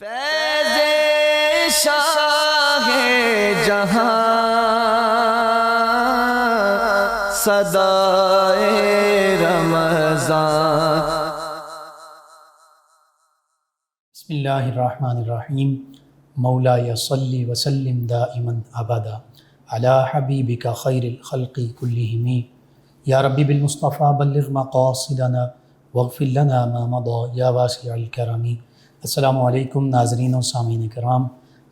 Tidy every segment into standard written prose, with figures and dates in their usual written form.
فیض شاہ جہاں صدائے رمضان۔ بسم اللہ الرحمن الرحیم۔ مولا صلی وسلم دائما ابدا علی حبیبک خیر الخلق کلہم۔ یا ربی بالمصطفیٰ بلغ مقاصدنا واغفر لنا ما مضى یا واسع الکرم۔ السلام علیکم ناظرین و سامعین کرام،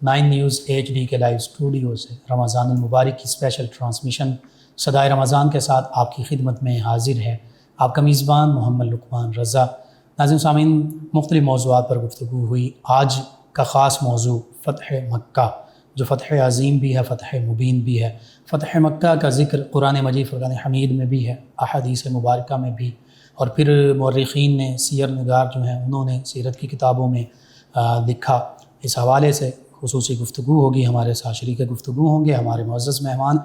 9 نیوز HD کے لائیو اسٹوڈیو سے رمضان المبارک کی اسپیشل ٹرانسمیشن صدائے رمضان کے ساتھ آپ کی خدمت میں حاضر ہے آپ کا میزبان محمد لقمان رضا۔ ناظرین و سامعین، مختلف موضوعات پر گفتگو ہوئی۔ آج کا خاص موضوع فتح مکہ، جو فتح عظیم بھی ہے، فتح مبین بھی ہے۔ فتح مکہ کا ذکر قرآن مجید فرقان حمید میں بھی ہے، احادیث مبارکہ میں بھی، اور پھر مورخین نے، سیر نگار جو ہیں انہوں نے سیرت کی کتابوں میں لکھا۔ اس حوالے سے خصوصی گفتگو ہوگی، ہمارے ساتھ شریک گفتگو ہوں گے ہمارے معزز مہمان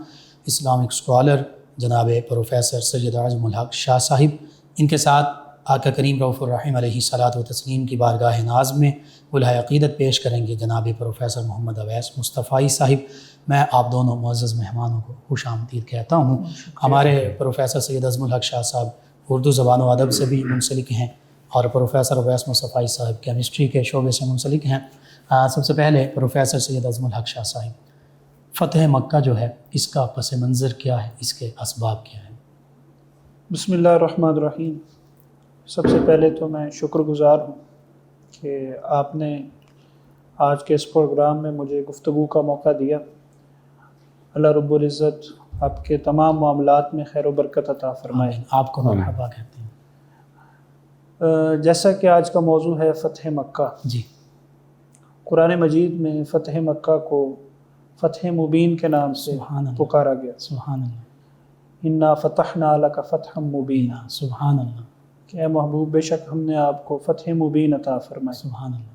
اسلامک اسکالر جناب پروفیسر سید اعظم الحق شاہ صاحب۔ ان کے ساتھ آقا کریم رؤوف الرحیم علیہ الصلاۃ والتسلیم کی بارگاہ ناز میں الہۂ عقیدت پیش کریں گے جناب پروفیسر محمد اویس مصطفی صاحب۔ میں آپ دونوں معزز مہمانوں کو خوش آمدید کہتا ہوں۔ ہمارے پروفیسر سید اعظم الحق شاہ صاحب اردو زبان و ادب سے بھی منسلک ہیں، اور پروفیسر اویس مصطفی صاحب کیمسٹری کے شعبے سے منسلک ہیں۔ سب سے پہلے پروفیسر سید اعظم الحق شاہ صاحب، فتح مکہ جو ہے اس کا پس منظر کیا ہے، اس کے اسباب کیا ہیں؟ بسم اللہ الرحمن الرحیم۔ سب سے پہلے تو میں شکر گزار ہوں کہ آپ نے آج کے اس پروگرام میں مجھے گفتگو کا موقع دیا۔ اللہ رب العزت آپ کے تمام معاملات میں خیر و برکت عطا فرمائے۔ آمین۔ آپ کو مرحبا کہتے ہیں۔ جیسا کہ آج کا موضوع ہے فتح مکہ، جی، قرآن مجید میں فتح مکہ کو فتح مبین کے نام سے سبحان اللہ، پکارا گیا۔ سبحان اللہ، انا فتحنا لک فتحا مبینا، سبحان اللہ، کہ اے محبوب بے شک ہم نے آپ کو فتح مبین عطا فرمائی۔ سبحان اللہ۔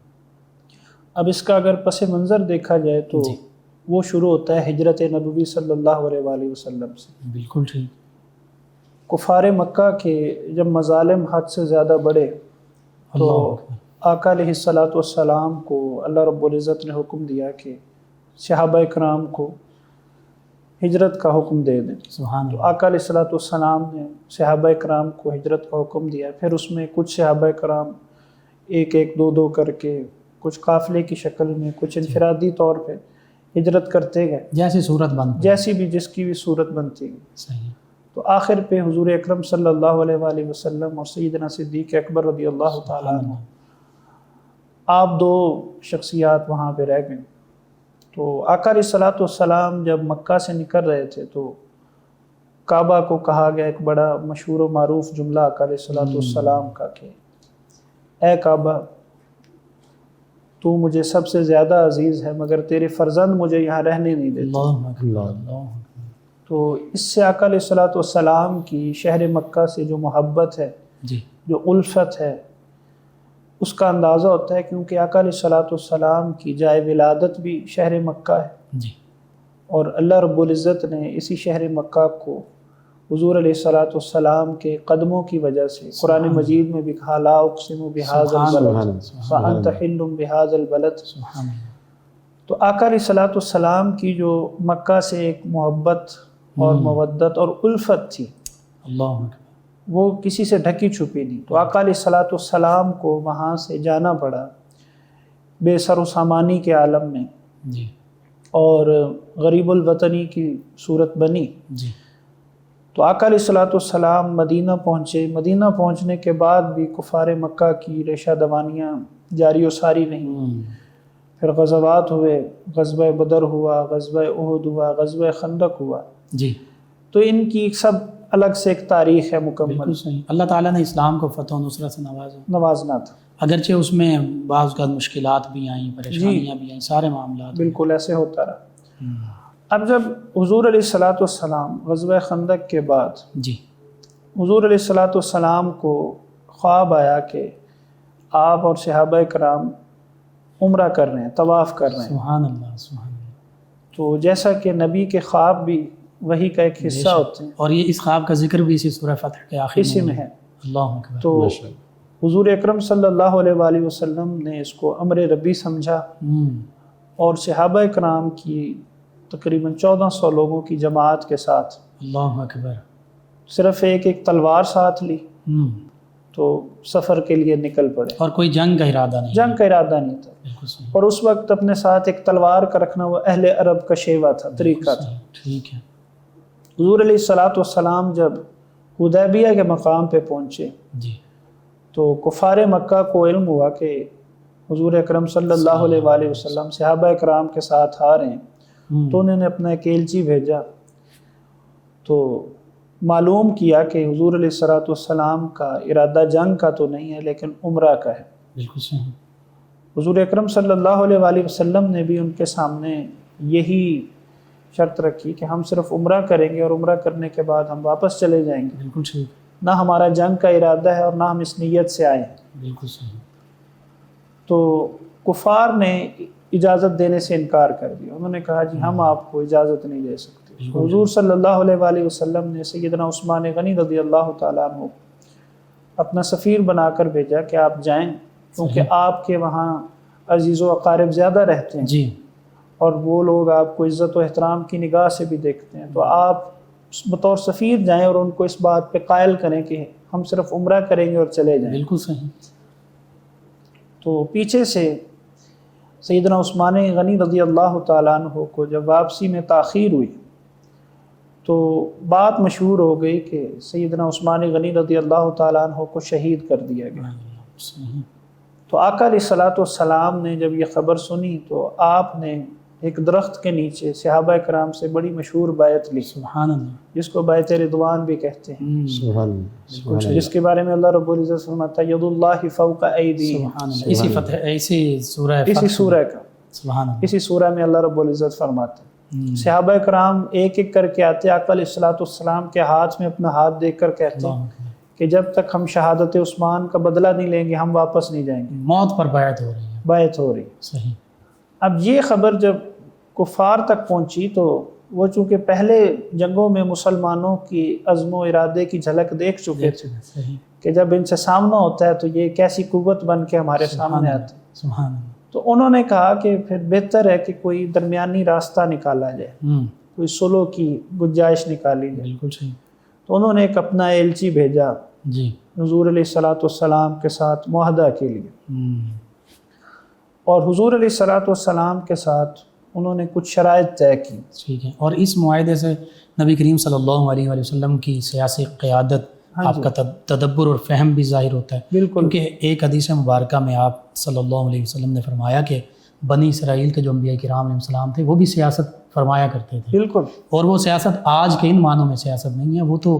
اب اس کا اگر پس منظر دیکھا جائے تو جی، وہ شروع ہوتا ہے ہجرت نبوی صلی اللہ علیہ وآلہ وسلم سے۔ بالکل ٹھیک۔ کفار مکہ کے جب مظالم حد سے زیادہ بڑھے تو اللہ اکبر۔ آقا علیہ الصلاۃ والسلام کو اللہ رب العزت نے حکم دیا کہ صحابہ کرام کو ہجرت کا حکم دے دیں۔ سبحان تو اللہ، آقا علیہ الصلاۃ والسلام نے صحابہ کرام کو ہجرت کا حکم دیا۔ پھر اس میں کچھ صحابہ کرام ایک ایک دو دو کر کے، کچھ قافلے کی شکل میں، کچھ انفرادی طور پہ ہجرت کرتے گئے، جیسی صورت بن پڑی۔ جیسی بھی جس کی بھی صورت بنتی گئی۔ صحیح۔ تو آخر پہ حضور اکرم صلی اللہ علیہ وآلہ وسلم اور سیدنا صدیق اکبر رضی اللہ تعالیٰ عنہ، آپ دو شخصیات وہاں پہ رہ گئے۔ تو آقا علیہ الصلاۃ والسلام جب مکہ سے نکل رہے تھے تو کعبہ کو کہا گیا، ایک بڑا مشہور و معروف جملہ آقا علیہ الصلاۃ والسلام کا، کہ اے کعبہ تو مجھے سب سے زیادہ عزیز ہے، مگر تیرے فرزند مجھے یہاں رہنے نہیں دیتے۔ اللہ اکبر، اللہ اکبر۔ تو اس سے آقا علیہ الصلاۃ والسلام کی شہر مکہ سے جو محبت ہے، جی، جو الفت ہے، اس کا اندازہ ہوتا ہے، کیونکہ آقا علیہ الصلاۃ والسلام کی جائے ولادت بھی شہر مکہ ہے، جی، اور اللہ رب العزت نے اسی شہر مکہ کو حضور علیہ الصلاۃ والسلام کے قدموں کی وجہ سے قرآن مجید میں بھی کہا لا اقسم بہذا البلد وانت حل بہذا البلد۔ سبحان اللہ۔ تو آقا علیہ الصلاۃ والسلام کی جو مکہ سے ایک محبت اور مودت اور الفت تھی، اللہ اکبر۔ وہ کسی سے ڈھکی چھپی نہیں۔ تو آقا علیہ الصلاۃ والسلام کو وہاں سے جانا پڑا بے سر و سامانی کے عالم میں، جی، اور غریب الوطنی کی صورت بنی۔ جی، تو آقا علیہ الصلاۃ والسلام مدینہ پہنچے۔ مدینہ پہنچنے کے بعد بھی کفار مکہ کی ریشہ دوانیاں جاری و ساری نہیں۔ پھر غزوات ہوئے، غزوہ بدر ہوا، غزوہ احد ہوا، غزوہ خندق ہوا۔ جی، تو ان کی سب الگ سے ایک تاریخ ہے مکمل، بالکل صحیح۔ اللہ تعالیٰ نے اسلام کو فتح و نصرت سے نوازنا تھا۔ اگرچہ اس میں بعض کا مشکلات بھی آئیں، پریشانیاں بھی آئیں، سارے معاملات۔ بالکل ایسے ہوتا رہا۔ اب جب حضور علیہ الصلاۃ والسلام غزوہ خندق کے بعد جی، حضور علیہ الصلاۃ والسلام کو خواب آیا کہ آپ اور صحابہ کرام عمرہ کر رہے ہیں، طواف کر رہے ہیں۔ سبحان اللہ، سبحان اللہ۔ تو جیسا کہ نبی کے خواب بھی وحی کا ایک حصہ ہوتے ہیں، اور یہ اس خواب کا ذکر بھی اسی سورہ فتح کے آخر اسی میں ہے۔ اللہ اکبر۔ تو حضور اکرم صلی اللہ علیہ وآلہ وسلم نے اس کو امر ربی سمجھا اور صحابہ کرام کی تقریباً 1400 لوگوں کی جماعت کے ساتھ اللہ اکبر، صرف ایک تلوار ساتھ لی تو سفر کے لیے نکل پڑے، اور کوئی جنگ کا ارادہ نہیں، جنگ کا ارادہ نہیں تھا۔ بالکل صحیح، اور اس وقت اپنے ساتھ ایک تلوار کا رکھنا وہ اہل عرب کا شیوا تھا، طریقہ تھا۔ ٹھیک ہے، حضور علیہ الصلاۃ والسلام جب حدیبیہ کے مقام پہ پہنچے جی تو کفار مکہ کو علم ہوا کہ حضور اکرم صلی اللہ علیہ وآلہ وسلم صحابہ اکرام کے ساتھ آ رہے ہیں، تو انہوں نے اپنا ایک ایلچی بھیجا تو معلوم کیا کہ حضور علیہ الصلاۃ والسلام کا ارادہ جنگ کا تو نہیں ہے لیکن عمرہ کا ہے۔ بالکل صحیح، حضور اکرم صلی اللہ علیہ وآلہ وسلم نے بھی ان کے سامنے یہی شرط رکھی کہ ہم صرف عمرہ کریں گے اور عمرہ کرنے کے بعد ہم واپس چلے جائیں گے، بالکل صحیح، نہ ہمارا جنگ کا ارادہ ہے اور نہ ہم اس نیت سے آئے ہیں۔ بالکل صحیح، تو کفار نے اجازت دینے سے انکار کر دیا، انہوں نے کہا جی ہم آپ کو اجازت نہیں دے سکتے۔ حضور صلی اللہ علیہ وآلہ وسلم نے سیدنا عثمان غنی رضی اللہ تعالیٰ عنہ اپنا سفیر بنا کر بھیجا کہ آپ جائیں، کیونکہ آپ کے وہاں عزیز و اقارب زیادہ رہتے ہیں جی، اور وہ لوگ آپ کو عزت و احترام کی نگاہ سے بھی دیکھتے ہیں، تو آپ بطور سفیر جائیں اور ان کو اس بات پہ قائل کریں کہ ہم صرف عمرہ کریں گے اور چلے جائیں۔ بالکل صحیح، تو پیچھے سے سیدنا عثمان غنی رضی اللہ تعالیٰ عنہ کو جب واپسی میں تاخیر ہوئی تو بات مشہور ہو گئی کہ سیدنا عثمان غنی رضی اللہ تعالیٰ عنہ کو شہید کر دیا گیا۔ صحیح، تو آقا علیہ الصلاۃ والسلام نے جب یہ خبر سنی تو آپ نے ایک درخت کے نیچے صحابہ کرام سے بڑی مشہور بیعت لی، سبحان اللہ، جس کو بیعت رضوان بھی کہتے ہیں، جس کے بارے میں اللہ رب العزت فرماتا ہے ید اللہ فوق ایدیہم، سبحان اللہ، اسی فتح، اسی سورہ اسی فتح، سورہ کا، سبحان اللہ، اسی سورہ میں اللہ رب العزت فرماتا ہے صحابہ کرام ایک ایک کر کے آتے، آقا علیہ الصلاۃ والسلام کے ہاتھ میں اپنا ہاتھ دیکھ کر کہتے ہیں اللہ اکبر، کہ جب تک ہم شہادت عثمان کا بدلہ نہیں لیں گے ہم واپس نہیں جائیں گے، موت پر بیعت ہو رہی ہے، بیعت ہو رہی۔ صحیح، اب یہ خبر جب کفار تک پہنچی تو وہ چونکہ پہلے جنگوں میں مسلمانوں کی عزم و ارادے کی جھلک دیکھ چکے تھے صحیح، کہ جب ان سے سامنا ہوتا ہے تو یہ کیسی قوت بن کے ہمارے سامنے آتی، سبحان اللہ، تو انہوں نے کہا کہ پھر بہتر ہے کہ کوئی درمیانی راستہ نکالا جائے، کوئی صلح کی گنجائش نکالی جائے۔ بالکل صحیح، تو انہوں نے ایک اپنا ایلچی بھیجا جی، حضور علیہ الصلاۃ والسلام کے ساتھ معاہدہ کے لیے، اور حضور علیہ الصلاۃ والسلام کے ساتھ انہوں نے کچھ شرائط طے کی۔ ٹھیک ہے، اور اس معاہدے سے نبی کریم صلی اللہ علیہ وآلہ وسلم کی سیاسی قیادت، آپ کا تدبر اور فہم بھی ظاہر ہوتا ہے، بالکل، کیونکہ ایک حدیث مبارکہ میں آپ صلی اللہ علیہ وسلم نے فرمایا کہ بنی اسرائیل کے جو انبیاء کرام علیہ السلام تھے وہ بھی سیاست فرمایا کرتے تھے، بالکل، اور وہ سیاست آج کے ان معنوں میں سیاست نہیں ہے، وہ تو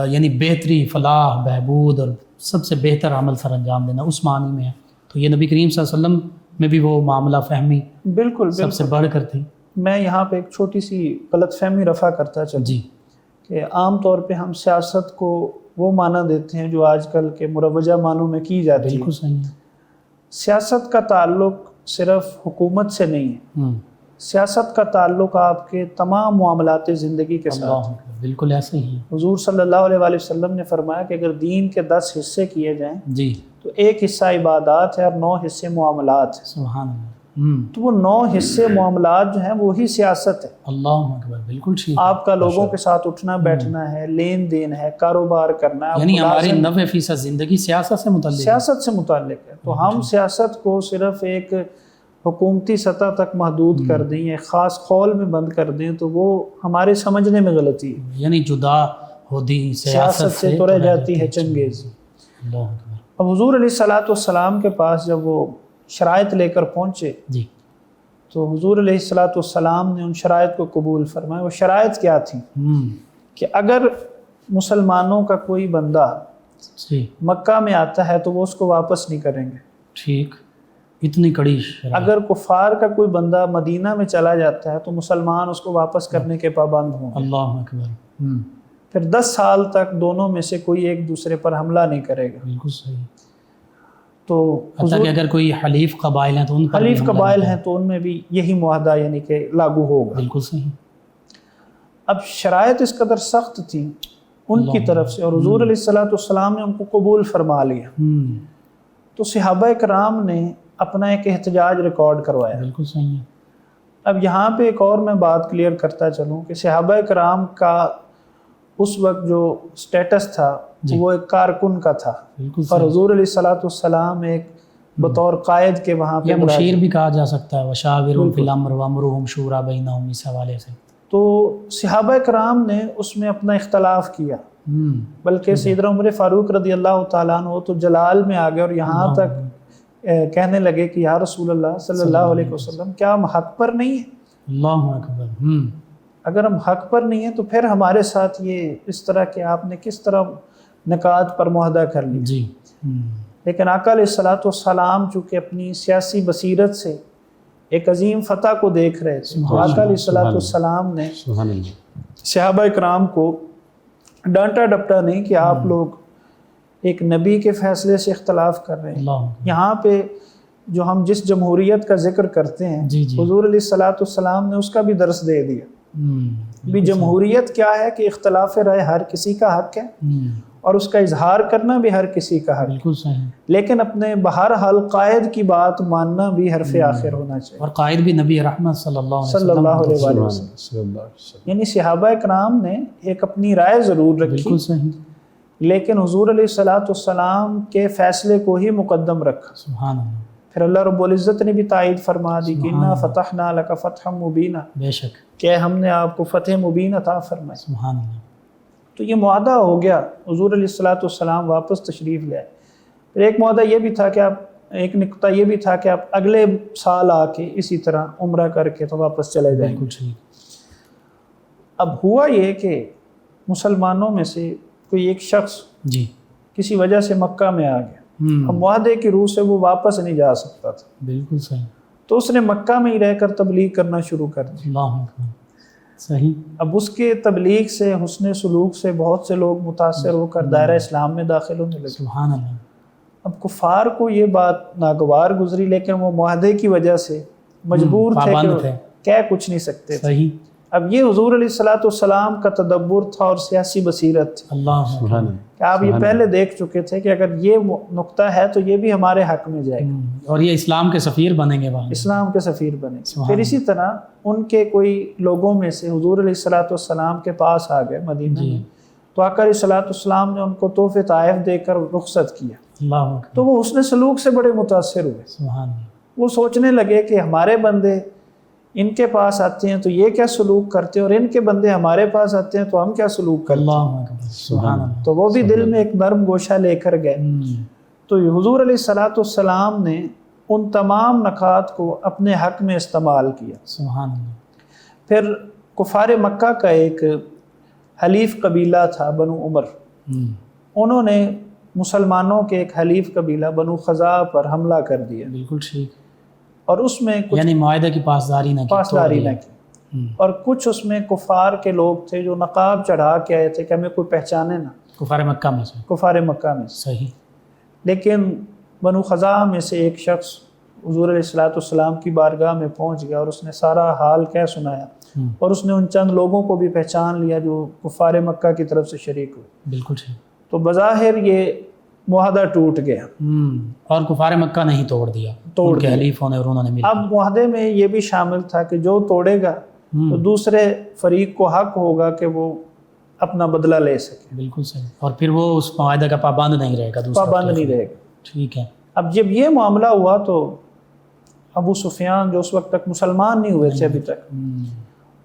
یعنی بہتری، فلاح، بہبود اور سب سے بہتر عمل سر انجام دینا اس معنی میں ہے۔ تو یہ نبی کریم صلی اللہ علیہ وسلم میں بھی وہ معاملہ فہمی بالکل سب سے بڑھ کر تھی۔ میں یہاں پہ ایک چھوٹی سی غلط فہمی رفع کرتا چلوں جی، کہ عام طور پہ ہم سیاست کو وہ معنی دیتے ہیں جو آج کل کے مروجہ معنوں میں کی جاتی ہے۔ بالکل صحیح ہے، سیاست کا تعلق صرف حکومت سے نہیں ہے، سیاست کا تعلق آپ کے تمام معاملات زندگی کے ساتھ اللہ اکبر، بالکل ایسے ہی ہے، حضور صلی اللہ علیہ وآلہ وسلم نے فرمایا کہ اگر دین کے 10 حصے کیے جائیں جی، تو ایک حصہ عبادات ہے اور 9 حصے معاملات ہیں، سبحان اللہ، تو وہ 9 حصے معاملات جو ہیں وہی سیاست ہے۔ اللہ اکبر، بالکل ٹھیک، آپ کا لوگوں کے ساتھ اٹھنا بیٹھنا ہے، لین دین ہے، کاروبار کرنا ہے، یعنی ہماری 90% زندگی سیاست سے متعلق ہے۔ سیاست سے متعلق ہے۔ تو ہم سیاست کو صرف ایک حکومتی سطح تک محدود کر دیں، ایک خاص خول میں بند کر دیں تو وہ ہمارے سمجھنے میں غلطی ہے، یعنی جدا ہو دی سیاست سے تو رہ جاتی ہے چنگیز۔ اللہ اکبر، اب حضور علیہ الصلاۃ والسلام کے پاس جب وہ شرائط لے کر پہنچے جی، تو حضور علیہ الصلاۃ والسلام نے ان شرائط کو قبول فرمایا۔ وہ شرائط کیا تھیں کہ اگر مسلمانوں کا کوئی بندہ جی، مکہ میں آتا ہے تو وہ اس کو واپس نہیں کریں گے، ٹھیک، اتنی کڑی شرائط، اگر کفار کا کوئی بندہ مدینہ میں چلا جاتا ہے تو مسلمان اس کو واپس کرنے کے پابند ہوں گے، اللہ اکبر، پھر 10 سال تک دونوں میں سے کوئی ایک دوسرے پر حملہ نہیں کرے گا۔ بالکل صحیح، تو حتیٰ کہ اگر کوئی حلیف قبائل ہیں تو ان پر بھی حلیف حملہ قبائل نہیں ہیں تو ان میں بھی یہی معاہدہ یعنی کہ لاگو ہوگا۔ بالکل صحیح، اب شرائط اس قدر سخت تھیں ان کی طرف سے اور حضور علیہ الصلاۃ والسلام نے ان کو قبول فرما لیا، تو صحابہ کرام نے اپنا ایک احتجاج ریکارڈ کروایا۔ بالکل صحیح ہے۔ اب یہاں پہ ایک اور میں بات کلیئر کرتا چلوں کہ صحابہ کرام کا اس وقت جو سٹیٹس تھا وہ ایک کارکن کا تھا، بالکل اور صحیح، حضور علیہ السلام ایک بطور قائد کے وہاں پہ یا مشیر بھی کہا جا سکتا ہے، وشاورہم فی الامر وامرہم شورا بینہم، اس حوالے سے۔ تو صحابہ کرام نے اس میں اپنا اختلاف کیا، بلکہ سیدنا عمر فاروق رضی اللہ تعالیٰ عنہ تو جلال میں آ گئے اور یہاں تک کہنے لگے کہ یا رسول اللہ صلی اللہ علیہ وسلم کیا ہم حق پر نہیں ہیں؟ اللہ اکبر۔ اگر ہم حق پر نہیں ہیں تو پھر ہمارے ساتھ یہ اس طرح کہ آپ نے کس طرح نکات پر معاہدہ کر لی؟ جی، لیکن آقا علیہ السلام چونکہ اپنی سیاسی بصیرت سے ایک عظیم فتح کو دیکھ رہے تھے، تو آقا علیہ السلام نے صحابہ کرام کو ڈانٹا ڈپٹا نہیں کہ آپ لوگ ایک نبی کے فیصلے سے اختلاف کر رہے ہیں۔ اللہ، یہاں پہ جو ہم جس جمہوریت کا ذکر کرتے ہیں، جی جی، حضور علیہ السلام نے اس کا بھی درس دے دیا۔ بھی جمہوریت کیا ہے کہ اختلاف رائے ہر کسی کا حق ہے، اور اس کا اظہار کرنا بھی ہر کسی کا حق ہے، بالکل صحیح، لیکن اپنے بہرحال قائد کی بات ماننا بھی حرف آخر ہونا چاہیے، اور قائد بھی نبی رحمت صلی اللہ صلی اللہ علیہ علیہ وسلم۔ یعنی صحابہ کرام نے ایک اپنی رائے ضرور رکھی، بالکل صحیح، لیکن حضور علیہ السلام کے فیصلے کو ہی مقدم رکھا۔ سبحان اللہ، پھر اللہ رب العزت نے بھی تائید فرما دی کہ اِنَّا فَتَحْنَا لَكَ فَتْحًا مُبِينًا، بے شک، کہ ہم نے آپ کو فتح مبین عطا فرمائی۔ سبحان اللہ، تو یہ معاہدہ ہو گیا، حضور علیہ السلام واپس تشریف لے آئے۔ پھر ایک معاہدہ یہ بھی تھا کہ ایک نقطہ یہ بھی تھا کہ آپ اگلے سال آ کے اسی طرح عمرہ کر کے تو واپس چلے جائیں۔ بالکل ٹھیک، اب ہوا یہ کہ مسلمانوں میں سے کوئی ایک شخص جی، کسی وجہ سے مکہ میں آ گیا، اب معاہدے کی روح سے وہ واپس نہیں جا سکتا تھا، بالکل صحیح، تو اس نے مکہ میں ہی رہ کر تبلیغ کرنا شروع کر دی۔ اللہ اکبر، صحیح، اب اس کے تبلیغ سے، حسن سلوک سے بہت سے لوگ متاثر ہو کر دائرہ اسلام میں داخل ہونے لگے۔ سبحان اللہ، اب کفار کو یہ بات ناگوار گزری، لیکن وہ معاہدے کی وجہ سے مجبور تھے کہ پابند وہ تھے، کہہ کچھ نہیں سکتے تھے۔ صحیح، اب یہ حضور علیہ السلام کا تدبر تھا اور سیاسی بصیرت تھی اللہ اکبر، کہ آپ یہ پہلے دیکھ چکے تھے کہ اگر یہ نقطہ ہے تو یہ بھی ہمارے حق میں جائے گا، اور یہ اسلام کے سفیر بنیں گے وہاں، اسلام کے سفیر بنے۔ سبحان پھر اسی طرح ان کے کوئی لوگوں میں سے حضور علیہ السلام کے پاس آ گئے مدینہ جی، میں، تو آقا علیہ السلام نے ان کو تحفے طائف دے کر رخصت کیا، اللہ اکبر، تو وہ حسن سلوک سے بڑے متاثر ہوئے۔ سبحان اللہ، وہ سوچنے لگے کہ ہمارے بندے ان کے پاس آتے ہیں تو یہ کیا سلوک کرتے ہیں، اور ان کے بندے ہمارے پاس آتے ہیں تو ہم کیا سلوک کرتے ہیں۔ اللہ اکبر، سبحان اللہ، تو وہ بھی دل میں ایک نرم گوشہ لے کر گئے۔ تو حضور علیہ السلام نے ان تمام نکات کو اپنے حق میں استعمال کیا۔ سبحان اللہ، پھر کفار مکہ کا ایک حلیف قبیلہ تھا بنو عمر، انہوں نے مسلمانوں کے ایک حلیف قبیلہ بنو خزاع پر حملہ کر دیا، بالکل ٹھیک، اور اس میں کچھ یعنی معاہدے کی پاسداری نہ کی، پاسداری نہ کی، اور کچھ اس میں کفار کے لوگ تھے جو نقاب چڑھا کے آئے تھے کہ ہمیں کوئی پہچانے نہ، کفار مکہ میں سے، کفار مکہ میں سے۔ صحیح، لیکن بنو خزاع میں سے ایک شخص حضور علیہ السلام کی بارگاہ میں پہنچ گیا اور اس نے سارا حال کہہ سنایا، اور اس نے ان چند لوگوں کو بھی پہچان لیا جو کفار مکہ کی طرف سے شریک ہوئے۔ بالکل ٹھیک، تو بظاہر یہ معاہدہ ٹوٹ گیا، اور کفار مکہ نے ہی توڑ دیا، توڑ کے حلیفوں نے اور انہوں نے مل اب معاہدے میں یہ بھی شامل تھا کہ جو توڑے گا تو دوسرے فریق کو حق ہوگا کہ وہ اپنا بدلہ لے سکے، بالکل صحیح، اور پھر وہ اس معاہدے کا پابند نہیں رہے گا، دوسرا پابند نہیں رہے گا۔ ٹھیک ہے، اب جب یہ معاملہ ہوا تو ابو سفیان جو اس وقت تک مسلمان نہیں ہوئے تھے ابھی تک،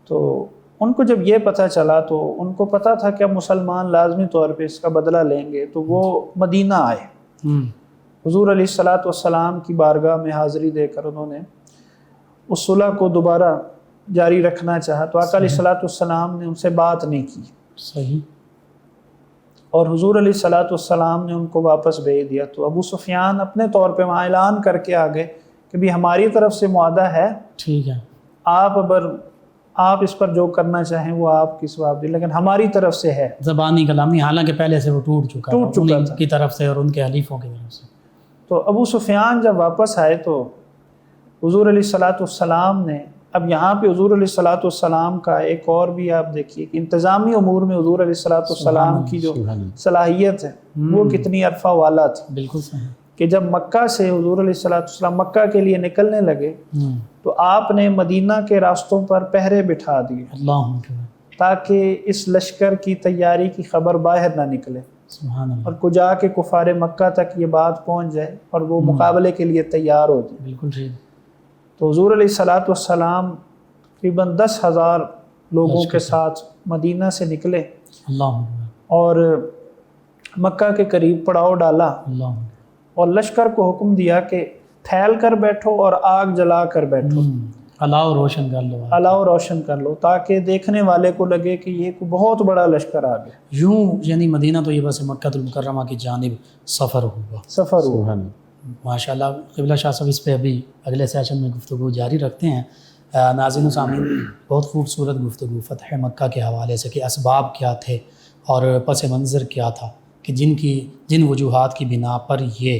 تو ان کو جب یہ پتہ چلا تو ان کو پتہ تھا کہ اب مسلمان لازمی طور پہ اس کا بدلہ لیں گے، تو وہ مدینہ آئے، حضور علیہ السلام کی بارگاہ میں حاضری دے کر انہوں نے اس صلح کو دوبارہ جاری رکھنا چاہا، تو آقا علیہ السلام نے ان سے بات نہیں کی، صحیح، اور حضور علیہ السلام نے ان کو واپس بھیج دیا۔ تو ابو سفیان اپنے طور پہ وہاں اعلان کر کے آگے کہ بھی ہماری طرف سے معاہدہ ہے، ٹھیک ہے، آپ اس پر جو کرنا چاہیں وہ آپ کی ثواب دی، لیکن ہماری طرف سے ہے، زبانی کلامی، حالانکہ پہلے سے وہ ٹوٹ چکا تھا کی طرف سے اور ان کے حلیفوں کی طرف سے۔ تو ابو سفیان جب واپس آئے تو حضور علیہ السلام نے، اب یہاں پہ حضور علیہ السلام کا ایک اور بھی آپ دیکھیے کہ انتظامی امور میں حضور علیہ السلام کی جو صلاحیت ہے وہ کتنی عرفہ والا تھی، بالکل صحیح، کہ جب مکہ سے حضور علیہ الصلوۃ والسلام مکہ کے لیے نکلنے لگے تو آپ نے مدینہ کے راستوں پر پہرے بٹھا دیے اللہ اکبر، تاکہ اس لشکر کی تیاری کی خبر باہر نہ نکلے سبحان اللہ، اور کو جا کے کفار مکہ تک یہ بات پہنچ جائے اور وہ مقابلے کے لیے تیار ہو جائے۔ بالکل ٹھیک، تو حضور علیہ الصلوۃ والسلام تقریباً 10,000 لوگوں کے ساتھ مدینہ سے نکلے اللہ اکبر، اور مکہ کے قریب پڑاؤ ڈالا اللہ اکبر، اور لشکر کو حکم دیا کہ پھیل کر بیٹھو اور آگ جلا کر بیٹھو، الاؤ روشن کر لو، الاؤ روشن کر لو، تاکہ دیکھنے والے کو لگے کہ یہ کوئی بہت بڑا لشکر آ گیا۔ یوں یعنی مدینہ تو یہ بس مکہ المکرمہ کی جانب سفر ہوا۔ سفر ہوا۔ ماشاء اللہ قبلہ شاہ صاحب اس پہ ابھی اگلے سیشن میں گفتگو جاری رکھتے ہیں۔ ناظرین و سامعین، بہت خوبصورت گفتگو فتح مکہ کے حوالے سے کہ اسباب کیا تھے اور پس منظر کیا تھا کہ جن وجوہات کی بنا پر یہ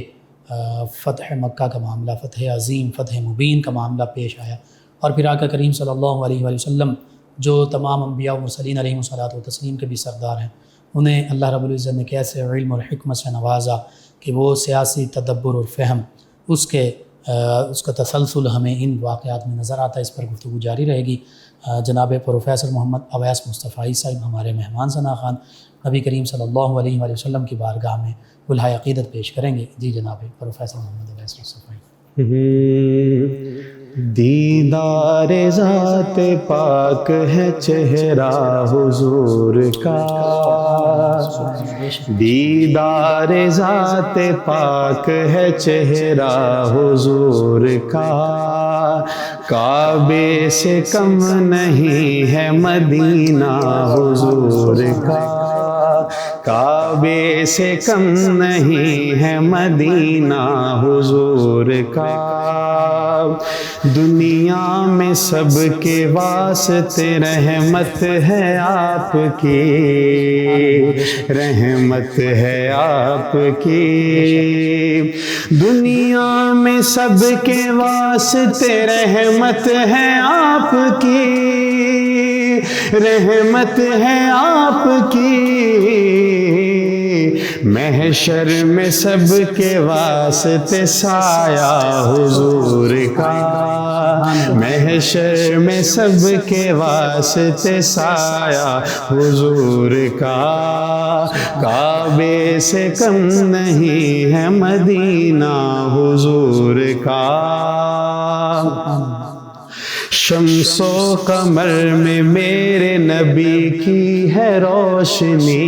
فتح مکہ کا معاملہ، فتح عظیم، فتح مبین کا معاملہ پیش آیا، اور پھر آقا کریم صلی اللہ علیہ وآلہ وسلم جو تمام انبیاء و مرسلین علیہم الصلاۃ و تسلیم کے بھی سردار ہیں، انہیں اللہ رب العزت نے کیسے علم اور حکمت سے نوازا کہ وہ سیاسی تدبر اور فہم اس کا تسلسل ہمیں ان واقعات میں نظر آتا ہے۔ اس پر گفتگو جاری رہے گی۔ جناب پروفیسر محمد اویس مصطفی صاحب ہمارے مہمان ثنا خان نبی کریم صلی اللہ علیہ وآلہ وسلم کی بارگاہ میں گلہائے عقیدت پیش کریں گے۔ جی جناب پروفیسر محمد اویس مصطفی۔ دیدار ذات پاک ہے چہرہ حضور کا، دیدار ذات پاک ہے چہرہ حضور کا، کعبے سے کم نہیں ہے مدینہ حضور کا، کعبے سے کم نہیں ہے مدینہ حضور کا، دنیا میں سب کے واسطے رحمت ہے آپ کی، رحمت ہے آپ کی، دنیا میں سب کے واسطے رحمت ہے آپ کی، رحمت ہے آپ کی، محشر میں سب کے واسطے سایہ حضور کا، محشر میں سب کے واسطے سایہ حضور کا، کعبے سے کم نہیں ہے مدینہ حضور کا، شمس و قمر میں میرے نبی کی ہے روشنی،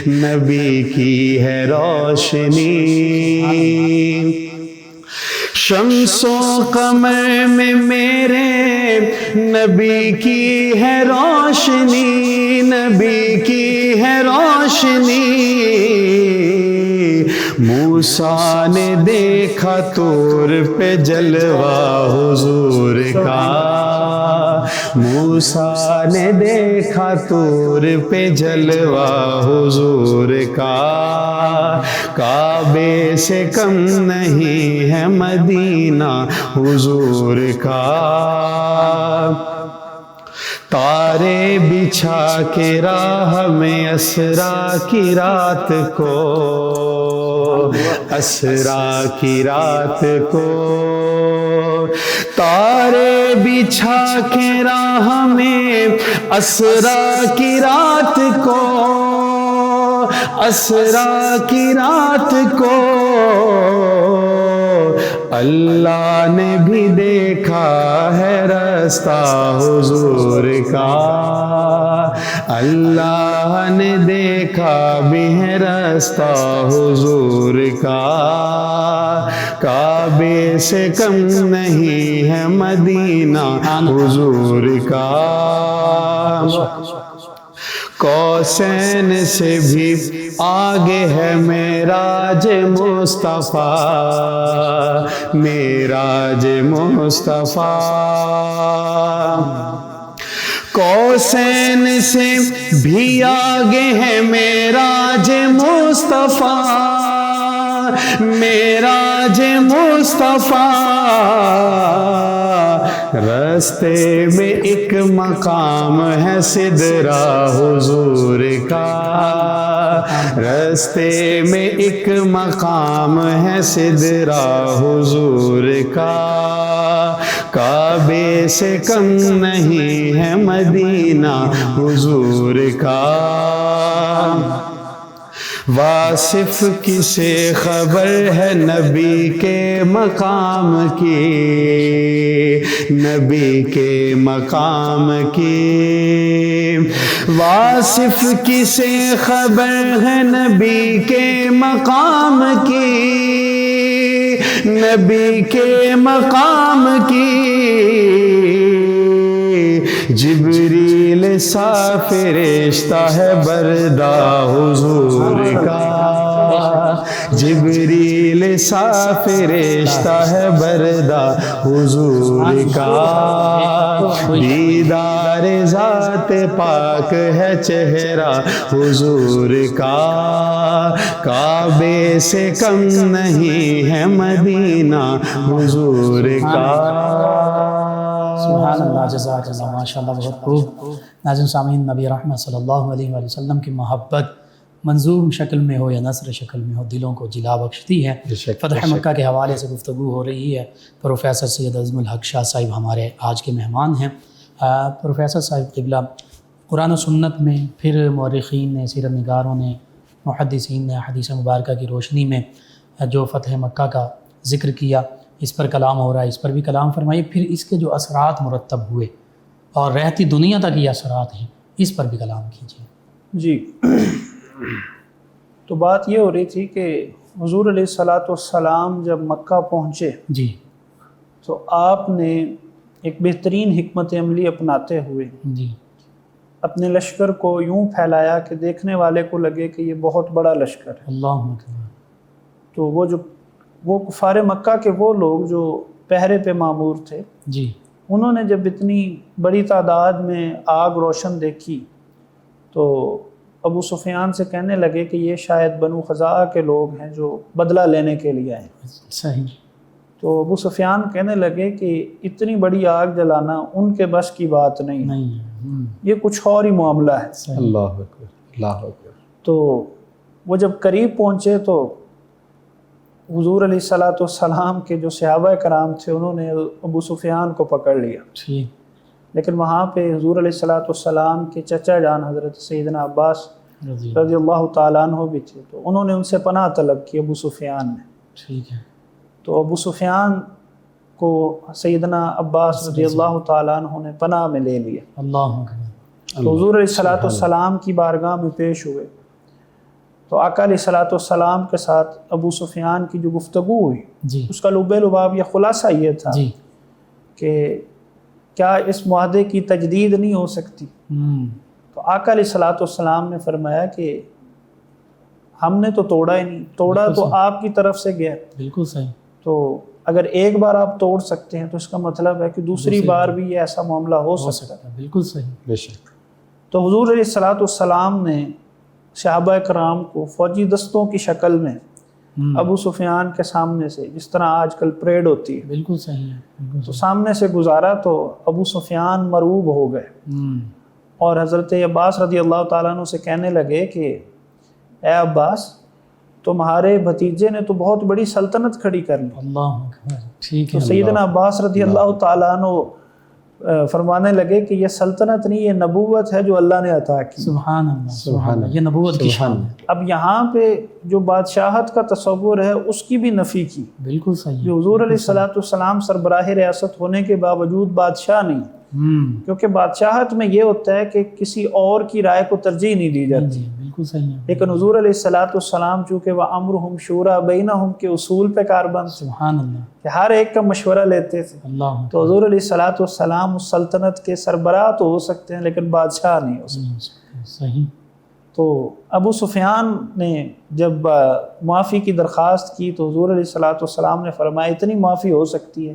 نبی کی ہے روشنی، شمس و قمر میں میرے نبی کی ہے روشنی، نبی کی ہے روشنی، موسیٰ نے دیکھا طور پہ جلوہ حضور کا، موسیٰ نے دیکھا طور پہ جلوہ حضور کا، کعبے سے کم نہیں ہے مدینہ حضور کا، تارے بچھا کے راہ میں اسرا کی رات کو، اسرا کی رات کو، تارے بچھا کے راہ میں اسرا کی رات کو، اسرا کی رات کو، اللہ نے بھی دیکھا ہے رستہ حضور کا، اللہ نے دیکھا بھی ہے رستہ حضور کا، کعبے سے کم نہیں ہے مدینہ حضور کا، کوسین سے بھی آگے ہے معراج مصطفیٰ، معراج مصطفیٰ، کوسین سے بھی آگے ہے معراج مصطفیٰ، معراج مصطفیٰ، راستے میں ایک مقام ہے سدرہ حضور کا، راستے میں ایک مقام ہے سدرہ حضور کا، کعبے سے کم نہیں ہے مدینہ حضور کا۔ واصف کسے خبر ہے نبی کے مقام کی، نبی کے مقام کی۔ واصف کسے خبر ہے نبی کے مقام کی، نبی کے مقام کی۔ جبریل سا فرشتہ ہے بردہ حضور کا، جبریل سا فرشتہ ہے بردہ حضور کا۔ دیدار ذات پاک ہے چہرہ حضور کا، کعبے سے کم نہیں ہے مدینہ حضور کا۔ سبحان اللہ، جزاک اللہ، ماشاء اللہ، بہت خوب۔ ناظرین سامعین، نبی رحمت صلی اللہ علیہ وآلہ وسلم کی محبت منظوم شکل میں ہو یا نثر شکل میں ہو، دلوں کو جلا بخشتی ہے۔ فتح مکہ کے حوالے سے گفتگو ہو رہی ہے۔ پروفیسر سید عظم الحق شاہ صاحب ہمارے آج کے مہمان ہیں۔ پروفیسر صاحب قبلہ، قرآن و سنت میں، پھر مورخین نے، سیرت نگاروں نے، محدثین نے حدیث مبارکہ کی روشنی میں جو فتح مکہ کا ذکر کیا، اس پر کلام ہو رہا ہے، اس پر بھی کلام فرمائیے۔ پھر اس کے جو اثرات مرتب ہوئے اور رہتی دنیا تک یہ اثرات ہیں، اس پر بھی کلام کیجیے۔ جی، تو بات یہ ہو رہی تھی کہ حضور علیہ الصلاۃ والسلام جب مکہ پہنچے جی تو آپ نے ایک بہترین حکمت عملی اپناتے ہوئے جی اپنے لشکر کو یوں پھیلایا کہ دیکھنے والے کو لگے کہ یہ بہت بڑا لشکر ہے۔ اللہ اکبر۔ تو وہ کفار مکہ کے وہ لوگ جو پہرے پہ معمور تھے، جی، انہوں نے جب اتنی بڑی تعداد میں آگ روشن دیکھی تو ابو سفیان سے کہنے لگے کہ یہ شاید بنو خزاعہ کے لوگ ہیں جو بدلہ لینے کے لیے آئے۔ صحیح۔ تو ابو سفیان کہنے لگے کہ اتنی بڑی آگ جلانا ان کے بس کی بات نہیں ہے، یہ کچھ اور ہی معاملہ ہے۔ صحیح۔ اللہ اکبر، اللہ اکبر۔ تو وہ جب قریب پہنچے تو حضور علیہ الصلاۃ والسلام کے جو صحابہ کرام تھے انہوں نے ابو سفیان کو پکڑ لیا، ٹھیک۔ لیکن وہاں پہ حضور علیہ الصلاۃ والسلام کے چچا جان حضرت سیدنا عباس رضی اللہ تعالیٰ عنہ بھی تھے، تو انہوں نے ان سے پناہ طلب کی ابو سفیان نے۔ ٹھیک ہے۔ تو ابو سفیان کو سیدنا عباس رضی اللہ تعالیٰ عنہ نے پناہ میں لے لیا۔ اللہ اکبر۔ تو حضور علیہ الصلاۃ والسلام کی بارگاہ میں پیش ہوئے تو آقا علیہ الصلاۃ والسلام کے ساتھ ابو سفیان کی جو گفتگو ہوئی، جی اس کا لب لباب یا خلاصہ یہ تھا جی کہ کیا اس معاہدے کی تجدید نہیں ہو سکتی؟ تو آقا علیہ الصلاۃ والسلام نے فرمایا کہ ہم نے تو توڑا ہی نہیں، توڑا تو آپ کی طرف سے گیا۔ بالکل صحیح۔ تو اگر ایک بار آپ توڑ سکتے ہیں تو اس کا مطلب ہے کہ دوسری بار بھی یہ ایسا معاملہ ہو سکتا ہے۔ بالکل صحیح۔ بے شک۔ تو حضور علیہ الصلاۃ والسلام نے صحابہ کرام کو فوجی دستوں کی شکل میں ابو سفیان کے سامنے سے، جس طرح آج کل پریڈ ہوتی ہے، بالکل صحیح ہے، بالکل تو سامنے سے گزارا تو ابو سفیان مرعوب ہو گئے اور حضرت عباس رضی اللہ تعالیٰ عنہ سے کہنے لگے کہ اے عباس، تمہارے بھتیجے نے تو بہت بڑی سلطنت کھڑی کر لی۔ اللہ اکبر۔ ٹھیک ہے۔ تو سیدنا عباس رضی اللہ تعالیٰ عنہ فرمانے لگے کہ یہ سلطنت نہیں، یہ نبوت ہے جو اللہ نے عطا کی۔ سبحان اللہ، سبحان اللہ، یہ نبوت کی شان ہے۔ اب یہاں پہ جو بادشاہت کا تصور ہے اس کی بھی نفی کی، بالکل صحیح۔ جو حضور علیہ الصلاۃ والسلام سربراہ ریاست ہونے کے باوجود بادشاہ نہیں، کیونکہ بادشاہت میں یہ ہوتا ہے کہ کسی اور کی رائے کو ترجیح نہیں دی جاتی۔ جی بالکل صحیح ہے۔ لیکن حضور علیہ الصلاۃ والسلام چونکہ وَأَمْرُهُمْ شُورَىٰ بَيْنَهُمْ کے اصول پہ کاربند تھے سبحان اللہ، کہ ہر ایک کا مشورہ لیتے تھے، اللہ تو حضور علیہ الصلاۃ والسلام اس سلطنت کے سربراہ تو ہو سکتے ہیں لیکن بادشاہ نہیں ہو سکتے۔ صحیح۔ تو ابو سفیان نے جب معافی کی درخواست کی تو حضور علیہ الصلاۃ والسلام نے فرمایا اتنی معافی ہو سکتی ہے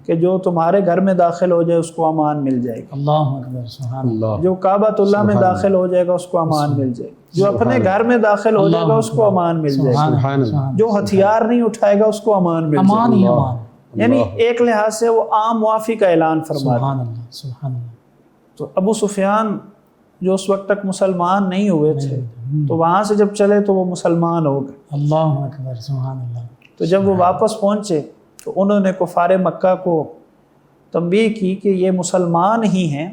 کہ جو تمہارے گھر میں داخل ہو جائے اس کو امان مل جائے گی، اللہ اکبر، سبحان اللہ، جو کعبۃ اللہ میں داخل ہو جائے گا اس کو امان مل جائے گی، جو اپنے گھر میں داخل ہو جائے گا اس کو امان مل جائے گی، جو ہتھیار نہیں اٹھائے گا اس کو امان مل جائے امان گی۔ ہی امان۔ یعنی ایک لحاظ سے وہ عام معافی کا اعلان فرما سبحان اللہ، سبحان اللہ۔ تو ابو سفیان جو اس وقت تک مسلمان نہیں ہوئے تھے تو وہاں سے جب چلے تو وہ مسلمان ہو گئے۔ اللہ اکبر، سبحان اللہ۔ تو جب وہ واپس پہنچے تو انہوں نے کفار مکہ کو تنبیہ کی کہ یہ مسلمان ہی ہیں،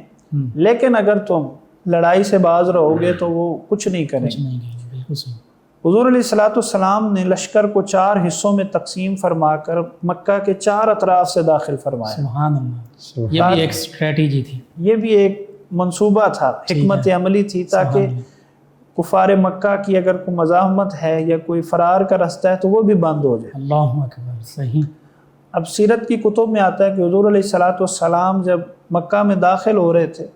لیکن اگر تم لڑائی سے باز رہو گے تو وہ کچھ نہیں کریں گے۔ بالکل صحیح۔ حضور علیہ السلام نے لشکر کو 4 حصوں میں تقسیم فرما کر مکہ کے 4 اطراف سے داخل فرمایا۔ سبحان اللہ، یہ بھی ایک اسٹریٹجی تھی، یہ بھی ایک منصوبہ تھا، حکمت عملی تھی، تاکہ کفار مکہ کی اگر کوئی مزاحمت ہے یا کوئی فرار کا راستہ ہے تو وہ بھی بند ہو جائے۔ اللہ اکبر، صحیح۔ اب سیرت کی کتب میں آتا ہے کہ حضور علیہ السلام جب مکہ میں داخل ہو رہے تھے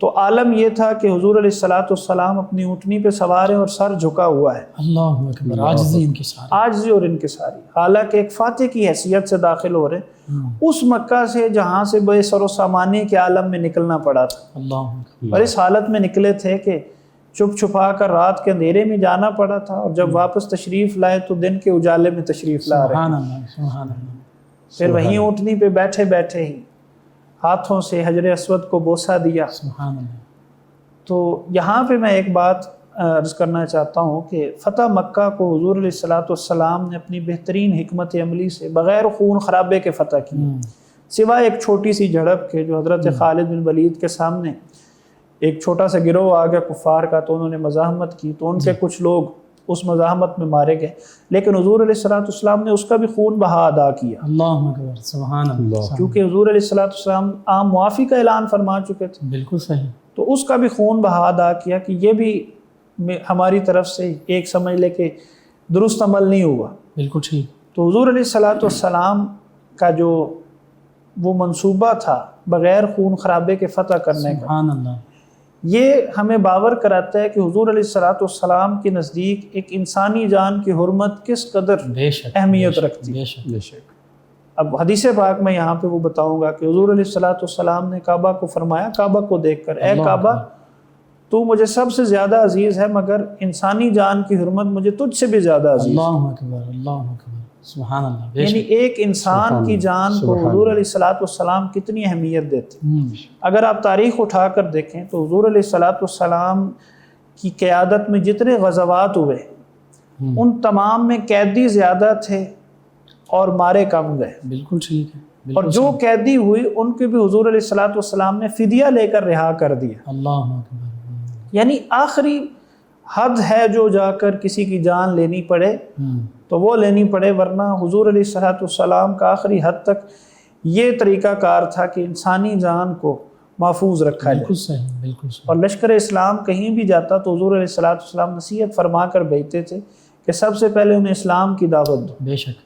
تو عالم یہ تھا کہ حضور علیہ السلام اپنی اونٹنی پہ سوار ہیں اور سر جھکا ہوا ہے، اللہ اکبر، عاجزی ان کی ساری، عاجزی اور انکساری، حالانکہ ایک فاتح کی حیثیت سے داخل ہو رہے اس مکہ سے جہاں سے بے سر و سامانی کے عالم میں نکلنا پڑا تھا، اللہ اکبر، اور اس حالت میں نکلے تھے کہ چھپ چھپا کر رات کے اندھیرے میں جانا پڑا تھا، اور جب واپس تشریف لائے تو دن کے اجالے میں تشریف لا رہے سبحان اللہ، سبحان اللہ۔ پھر وہیں اونٹنی پہ بیٹھے بیٹھے ہی ہاتھوں سے حجر اسود کو بوسہ دیا۔ سبحان اللہ۔ تو یہاں پہ میں ایک بات عرض کرنا چاہتا ہوں کہ فتح مکہ کو حضور علیہ السلام نے اپنی بہترین حکمت عملی سے بغیر خون خرابے کے فتح کی، سوائے ایک چھوٹی سی جھڑپ کے جو حضرت خالد بن ولید کے سامنے ایک چھوٹا سا گروہ آ گیا کفار کا، تو انہوں نے مزاحمت کی تو ان کے کچھ لوگ اس مزاحمت میں مارے گئے، لیکن حضور علیہ السلام نے اس کا بھی خون بہا ادا کیا، اللہ اکبر، سبحان اللہ، کیونکہ حضور علیہ السلام عام معافی کا اعلان فرما چکے تھے، بالکل صحیح، تو اس کا بھی خون بہا ادا کیا کہ یہ بھی ہماری طرف سے ایک سمجھ لے کہ درست عمل نہیں ہوا۔ بالکل ٹھیک۔ تو حضور علیہ السلام کا جو وہ منصوبہ تھا بغیر خون خرابے کے فتح کرنے کا، سبحان اللہ، یہ ہمیں باور کراتا ہے کہ حضور علیہ السلام کے نزدیک ایک انسانی جان کی حرمت کس قدر بے شک اہمیت رکھتی ہے۔ بے شک۔ اب حدیث پاک میں یہاں پہ وہ بتاؤں گا کہ حضور علیہ السلام نے کعبہ کو فرمایا، کعبہ کو دیکھ کر، اے کعبہ تو مجھے سب سے زیادہ عزیز ہے، مگر انسانی جان کی حرمت مجھے تجھ سے بھی زیادہ عزیز ہے۔ اللہ اکبر، اللہ اکبر، سبحان اللہ، بے یعنی شک۔ ایک انسان کی جان کو حضور علیہ السلام کتنی اہمیت دیتے۔ اگر آپ تاریخ اٹھا کر دیکھیں تو حضور علیہ السلام کی قیادت میں جتنے غزوات ہوئے ان تمام میں قیدی زیادہ تھے اور مارے کم گئے، بالکل ٹھیک ہے، اور بالکل جو صحیح۔ قیدی ہوئی ان کے بھی حضور علیہ السلام نے فدیہ لے کر رہا کر دیا۔ اللہ اکبر، یعنی آخری حد ہے جو جا کر کسی کی جان لینی پڑے تو وہ لینی پڑے، ورنہ حضور علیہ السلام کا آخری حد تک یہ طریقہ کار تھا کہ انسانی جان کو محفوظ رکھا جائے۔ بالکل صحیح، بالکل صحیح۔ اور لشکر اسلام کہیں بھی جاتا تو حضور علیہ السلام نصیحت فرما کر بھیجتے تھے کہ سب سے پہلے انہیں اسلام کی دعوت دو، بے شک،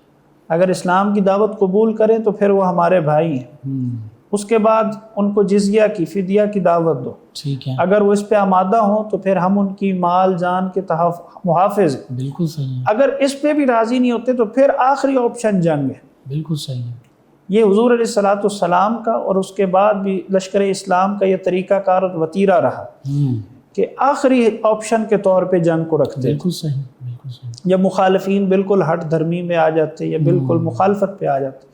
اگر اسلام کی دعوت قبول کریں تو پھر وہ ہمارے بھائی ہیں، اس کے بعد ان کو جزیہ کی، فدیہ کی دعوت دو، ٹھیک ہے، اگر وہ اس پہ آمادہ ہوں تو پھر ہم ان کی مال جان کے محافظ ہیں، بالکل صحیح ہے، اگر اس پہ بھی راضی نہیں ہوتے تو پھر آخری آپشن جنگ ہے۔ بالکل صحیح ہے، یہ حضور علیہ السلام کا اور اس کے بعد بھی لشکر اسلام کا یہ طریقہ کار اور وتیرہ رہا کہ آخری آپشن کے طور پہ جنگ کو رکھتے، بالکل صحیح، بالکل صحیح۔ جب مخالفین بالکل ہٹ دھرمی میں آ جاتے یا بالکل مخالفت پہ آ جاتے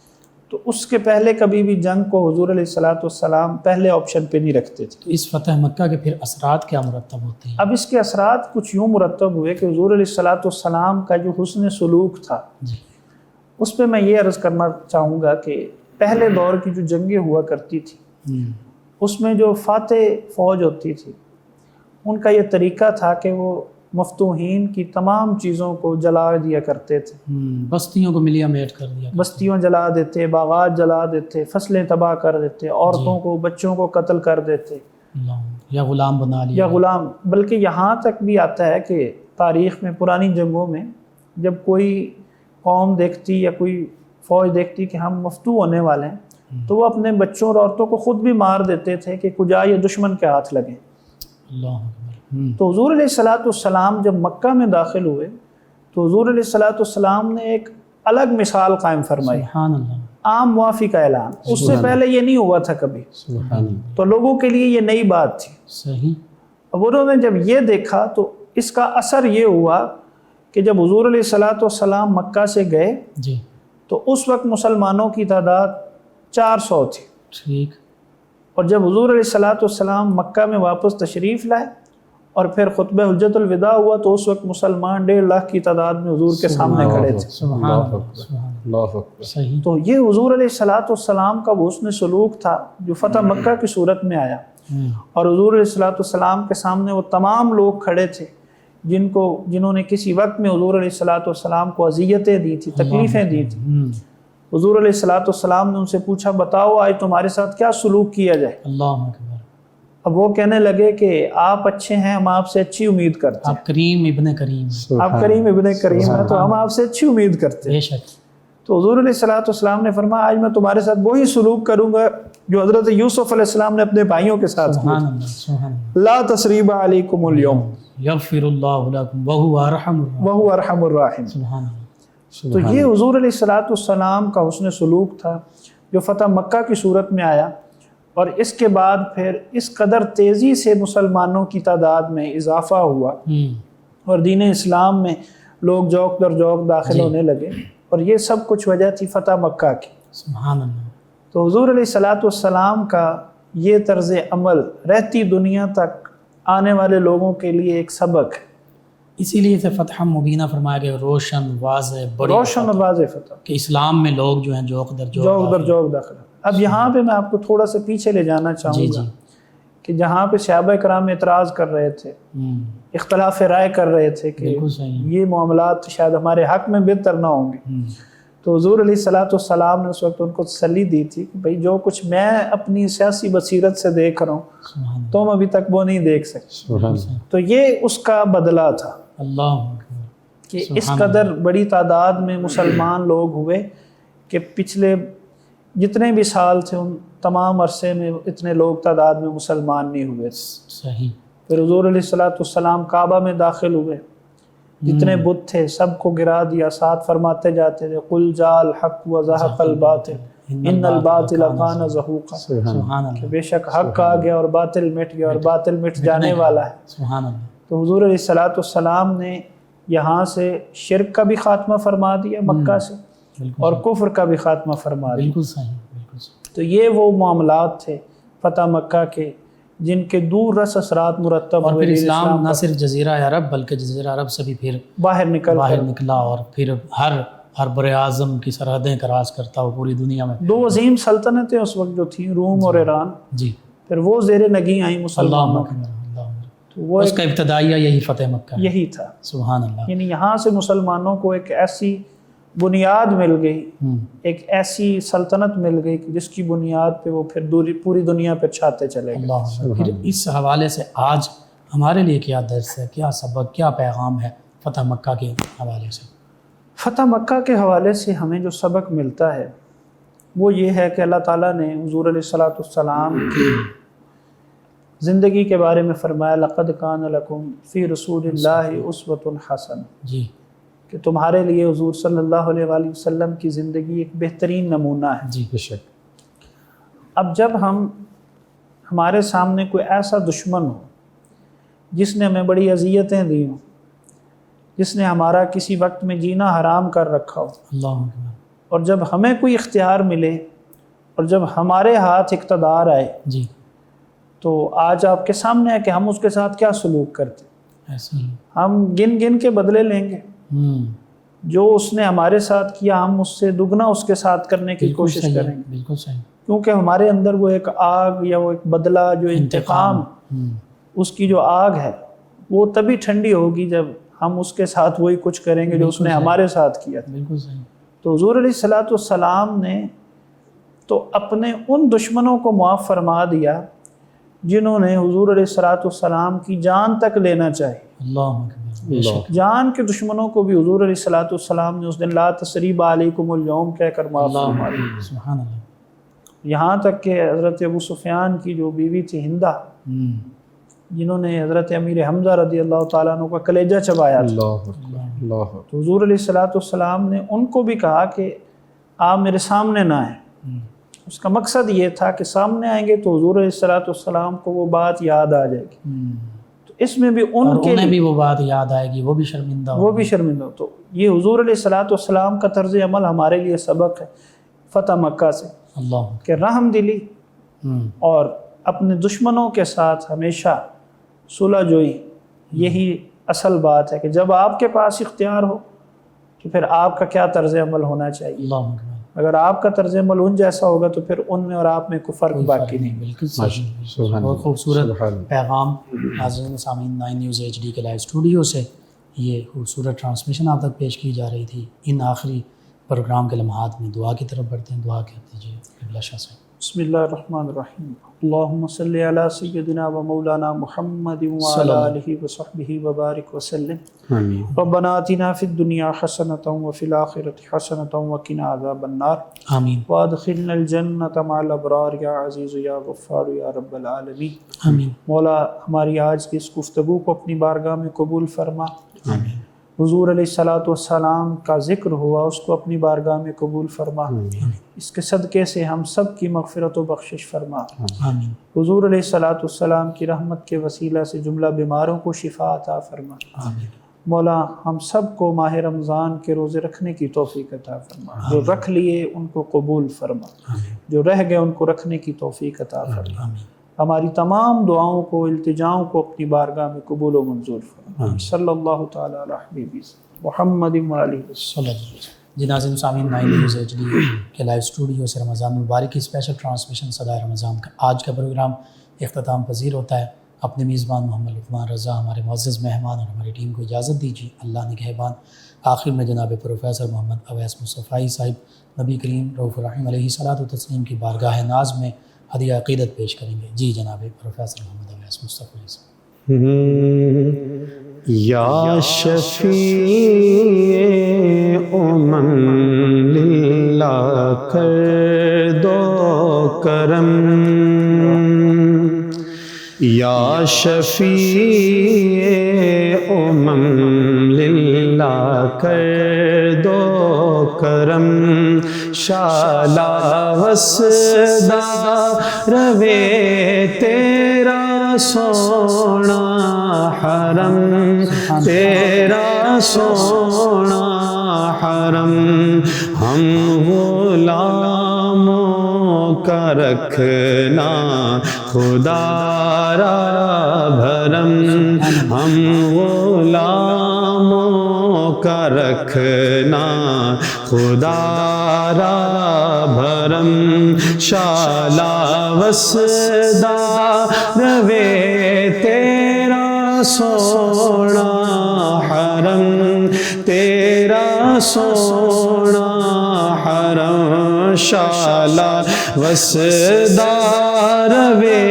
تو اس کے پہلے کبھی بھی جنگ کو حضور علیہ السلام پہلے آپشن پہ نہیں رکھتے تھے۔ تو اس فتح مکہ کے پھر اثرات کیا مرتب ہوتے ہیں؟ اب اس کے اثرات کچھ یوں مرتب ہوئے کہ حضور علیہ السلام کا جو حسن سلوک تھا جی، اس پہ میں یہ عرض کرنا چاہوں گا کہ پہلے دور کی جو جنگیں ہوا کرتی تھی اس میں جو فاتح فوج ہوتی تھی ان کا یہ طریقہ تھا کہ وہ مفتوحین کی تمام چیزوں کو جلا دیا کرتے تھے، بستیوں کو ملیا میٹ کر دیا، بستیوں جلا دیتے، باغات جلا دیتے، فصلیں تباہ کر دیتے، عورتوں کو، بچوں کو قتل کر دیتے، یا غلام بنا لیا، یا غلام، بلکہ یہاں تک بھی آتا ہے کہ تاریخ میں پرانی جنگوں میں جب کوئی قوم دیکھتی یا کوئی فوج دیکھتی کہ ہم مفتوح ہونے والے ہیں تو وہ اپنے بچوں اور عورتوں کو خود بھی مار دیتے تھے کہ کجا یہ دشمن کے ہاتھ لگیں۔ اللہ اکبر۔ تو حضور علیہ السلام جب مکہ میں داخل ہوئے تو حضور علیہ السلام نے ایک الگ مثال قائم فرمائی، سبحان اللہ، عام معافی کا اعلان، اس سے پہلے یہ نہیں ہوا تھا کبھی، تو لوگوں کے لیے یہ نئی بات تھی۔ صحیح۔ اب انہوں نے جب یہ دیکھا تو اس کا اثر یہ ہوا کہ جب حضور علیہ السلام مکہ سے گئے جی، تو اس وقت مسلمانوں کی تعداد 400 تھی، ٹھیک، اور جب حضور علیہ الصلوۃ والسلام مکہ میں واپس تشریف لائے اور پھر خطبہ حجت الوداع ہوا تو اس وقت مسلمان 1.5 لاکھ کی تعداد میں حضور کے سامنے کھڑے تھے. سبحان اللہ، سبحان اللہ اکبر. صحیح. تو یہ حضور علیہ الصلوۃ والسلام کا وہ حسن سلوک تھا جو فتح مکہ کی صورت میں آیا. اور حضور علیہ الصلوۃ والسلام کے سامنے وہ تمام لوگ کھڑے تھے جنہوں نے کسی وقت میں حضور علیہ الصلوۃ والسلام کو اذیتیں دی تھی، تکلیفیں دی تھیں. حضور علیہ الصلوۃ والسلام نے ان سے پوچھا بتاؤ آج تمہارے ساتھ کیا سلوک کیا جائے. اللہ اکبر. اب وہ کہنے لگے کہ آپ اچھے ہیں، ہم آپ سے اچھی امید کرتے ہیں. آپ کریم ابن کریم، آپ کریم ابن کریم ہیں تو ہم آپ سے اچھی امید کرتے ہیں. بے شک. تو حضور علیہ الصلوۃ والسلام نے فرمایا آج میں تمہارے ساتھ وہی سلوک کروں گا جو حضرت یوسف علیہ السلام نے اپنے بھائیوں کے ساتھ کیا. سبحان اللہ، سبحان اللہ. لا تثریب علیکم اليوم یغفر اللہ لکم وہو ارحم الراحمین. وہو ارحم الراحمین. سبحان اللہ. تو یہ حضور علیہ الصلوۃ والسلام کا حسن سلوک تھا جو فتح مکہ کی صورت میں آیا. اور اس کے بعد پھر اس قدر تیزی سے مسلمانوں کی تعداد میں اضافہ ہوا اور دین اسلام میں لوگ جوق در جوق داخل ہونے لگے، اور یہ سب کچھ وجہ تھی فتح مکہ کی. سبحان اللہ. تو حضور علیہ الصلوۃ والسلام کا یہ طرز عمل رہتی دنیا تک آنے والے لوگوں کے لیے ایک سبق ہے. اسی لیے سے فتح مبینہ فرمایا گیا، روشن واضح بڑی روشن اور واضح فتح کہ اسلام میں لوگ جو ہیں جوق در جوق در جوق داخل. اب یہاں پہ میں آپ کو تھوڑا سا پیچھے لے جانا چاہوں گا کہ جہاں پہ صحابہ کرام اعتراض کر رہے تھے، اختلاف رائے کر رہے تھے کہ یہ معاملات شاید ہمارے حق میں بہتر نہ ہوں گے، تو حضور علیہ الصلوۃ والسلام نے اس وقت ان کو تسلی دی تھی کہ بھائی جو کچھ میں اپنی سیاسی بصیرت سے دیکھ رہا ہوں تم ابھی تک وہ نہیں دیکھ سکتے. تو یہ اس کا بدلہ تھا اللہ کہ اس قدر بڑی تعداد میں مسلمان لوگ ہوئے کہ پچھلے جتنے بھی سال تھے ان تمام عرصے میں اتنے لوگ تعداد میں مسلمان نہیں ہوئے. صحیح. پھر حضور علیہ الصلوۃ والسلام کعبہ میں داخل ہوئے، جتنے بت تھے سب کو گرا دیا. ساتھ فرماتے جاتے تھے قل جاء الحق وزهق الباطل ان الباطل کان زہوقا. سبحان اللہ. بے شک حق آ گیا اور باطل مٹ گیا اور باطل مٹ جانے والا ہے. سبحان اللہ. تو حضور علیہ الصلوۃ والسلام نے یہاں سے شرک کا بھی خاتمہ فرما دیا مکہ سے، اور کفر کا بھی خاتمہ فرما دیا. بالکل صحیح، بالکل صحیح. تو یہ وہ معاملات تھے فتح مکہ کے جن کے دور رس اثرات مرتب اور ہوئے. پھر اسلام نہ صرف جزیرہ عرب بلکہ جزیرہ عرب سے بھی پھر باہر نکلا اور پھر ہر بر اعظم کی سرحدیں کراس کرتا ہو پوری دنیا میں. 2 عظیم سلطنتیں اس وقت جو تھیں، روم اور ایران، جی پھر وہ زیر نگیں آئیں مسلمانوں کی. تو وہ اس کا ابتدائیہ یہی فتح مکہ یہی تھا. سبحان اللہ. یعنی یہاں سے مسلمانوں کو ایک ایسی بنیاد مل گئی، ایک ایسی سلطنت مل گئی کہ جس کی بنیاد پہ وہ پھر پوری دنیا پہ چھاتے چلے گئے. اللہ. پھر اس حوالے سے آج ہمارے لیے کیا درس ہے، کیا سبق، کیا پیغام ہے فتح مکہ کے حوالے سے؟ فتح مکہ کے حوالے سے ہمیں جو سبق ملتا ہے وہ یہ ہے کہ اللہ تعالیٰ نے حضور علیہ الصلوۃ والسلام کی زندگی کے بارے میں فرمایا لقد کان لکم فی رسول اللہ اسوۃ حسنہ. جی. کہ تمہارے لیے حضور صلی اللہ علیہ وآلہ وسلم کی زندگی ایک بہترین نمونہ ہے. جی بے شک. اب جب ہمارے سامنے کوئی ایسا دشمن ہو جس نے ہمیں بڑی اذیتیں دی ہوں، جس نے ہمارا کسی وقت میں جینا حرام کر رکھا ہو، اللہ، اور جب ہمیں کوئی اختیار ملے اور جب ہمارے ہاتھ اقتدار آئے، جی، تو آج آپ کے سامنے ہے کہ ہم اس کے ساتھ کیا سلوک کرتے. ایسے ہی ہم گن گن کے بدلے لیں گے. جو اس نے ہمارے ساتھ کیا ہم اس سے دگنا اس کے ساتھ کرنے کی کوشش کریں گے. بالکل صحیح. کیونکہ ہمارے اندر وہ ایک آگ یا وہ ایک بدلہ جو انتقام اس کی جو آگ ہے وہ تبھی ٹھنڈی ہوگی جب ہم اس کے ساتھ وہی کچھ کریں گے جو اس نے ہمارے ساتھ کیا. بالکل صحیح. تو حضور علیہ الصلوۃ والسلام نے تو اپنے ان دشمنوں کو معاف فرما دیا جنہوں نے حضور علیہ الصلوۃ والسلام کی جان تک لینا چاہی. اللہ، جان کے دشمنوں کو بھی حضور علیہ الصلوۃ والسلام نے اس دن لا تثریب علیکم اليوم کہہ کر معاف فرما دیا. سبحان اللہ. یہاں تک کہ حضرت ابو سفیان کی جو بیوی تھی ہندہ، جنہوں نے حضرت امیر حمزہ رضی اللہ تعالیٰ عنہ کا کلیجہ چبایا تھا، تو حضور علیہ الصلوۃ والسلام نے ان کو بھی کہا کہ آپ میرے سامنے نہ آئیں. اس کا مقصد یہ تھا کہ سامنے آئیں گے تو حضور علیہ الصلوۃ والسلام کو وہ بات یاد آ جائے گی. تو اس میں بھی انہیں بھی وہ بات یاد آئے گی، وہ بھی شرمندہ تو یہ حضور علیہ الصلوۃ والسلام کا طرز عمل ہمارے لیے سبق ہے فتح مکہ سے، اللہ، کہ رحم دلی اور اپنے دشمنوں کے ساتھ ہمیشہ صلح جوئی، یہی اصل بات ہے کہ جب آپ کے پاس اختیار ہو تو پھر آپ کا کیا طرز عمل ہونا چاہیے. اللہ اکبر. اگر آپ کا طرز عمل ان جیسا ہوگا تو پھر ان میں اور آپ میں کوئی فرق باقی نہیں. بالکل صحیح. بہت خوبصورت پیغام. ناظرین سامعین، 9 نیوز HD کے لائیو اسٹوڈیو سے یہ خوبصورت ٹرانسمیشن آپ تک پیش کی جا رہی تھی. ان آخری پروگرام کے لمحات میں دعا کی طرف بڑھتے ہیں. دعا کر دیجیے قبلہ شاہ سے. بسم اللہ الرحمن الرحیم. اللہم صلی علی سیدنا و مولانا محمد وعلی آلہ وصحبہ وبارک وسلم. آمین. ربنا آتنا فی الدنیا حسنۃ وفی الآخرۃ حسنۃ وقنا عذاب النار. آمین وادخلنا الجنۃ مع الابرار یا عزیز یا غفار یا رب العالمین. آمین مولا ہماری آج کی اس گفتگو کو اپنی بارگاہ میں قبول فرما. آمین حضور علیہ الصلاۃ والسلام کا ذکر ہوا، اس کو اپنی بارگاہ میں قبول فرما. اس کے صدقے سے ہم سب کی مغفرت و بخشش فرما. آمین حضور علیہ الصلاۃ والسلام کی رحمت کے وسیلہ سے جملہ بیماروں کو شفا عطا فرما. آمین مولا ہم سب کو ماہ رمضان کے روزے رکھنے کی توفیق عطا فرما. جو رکھ لیے ان کو قبول فرما، جو رہ گئے ان کو رکھنے کی توفیق عطا فرما. آمین. ہماری تمام دعاؤں کو، التجاؤں کو اپنی بارگاہ میں قبول و منظور فرما. صلی اللہ تعالی علی حبیبی محمد و علیہ وسلم. صلی اللہ علیہ وسلم. جی ناظرین سامعین، 9 نیوز HD کے لائیو اسٹوڈیو سے رمضان المبارک کی اسپیشل ٹرانسمیشن صدائے رمضان کا آج کا پروگرام اختتام پذیر ہوتا ہے. اپنے میزبان محمد لقمان رضا، ہمارے معزز مہمان اور ہماری ٹیم کو اجازت دیجیے. اللہ نگہبان. آخر میں جناب پروفیسر محمد اویس مصطفی صاحب نبی کریم رؤوف الرحیم علیہ الصلوۃ والتسلیم کی بارگاہ ناز میں ہدیہ عقیدت پیش کریں گے. جی جناب پروفیسر محمد اویس مصطفی صاحب. یا شفیع امم للہ کر دو کرم، یا شفیع امم للہ کر دو کرم، شالا وسدا روے تیرا سونا حرم، تیرا سونا حرم. ہم غلاموں کا رکھنا خدا را بھرم، ہم غلاموں کا رکھنا خدا را بھرم. شالا وسدا روے تیرا سونا حرم، تیرا سونا حرم. شالا وسدا روے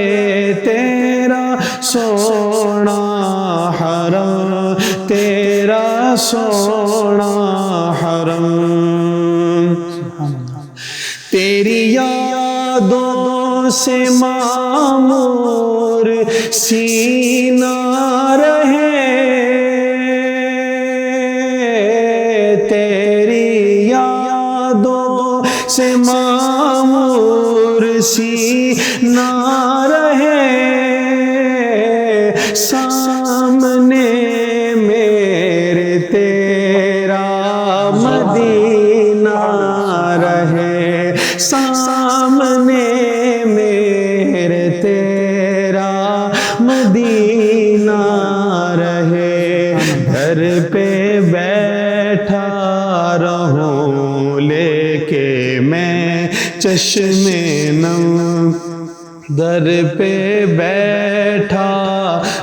تیرا سونا حرم، تیرا سونا حرم. تیری یادوں سے معمور سینہ رہے، تیری یادوں سے معمور سینہ رہے. سامنے میرے تیرا مدینہ رہے، سامنے میرے تیرا مدینہ رہے. گھر پہ بیٹھا رہوں لے کے میں چشم نم، در پہ بیٹھا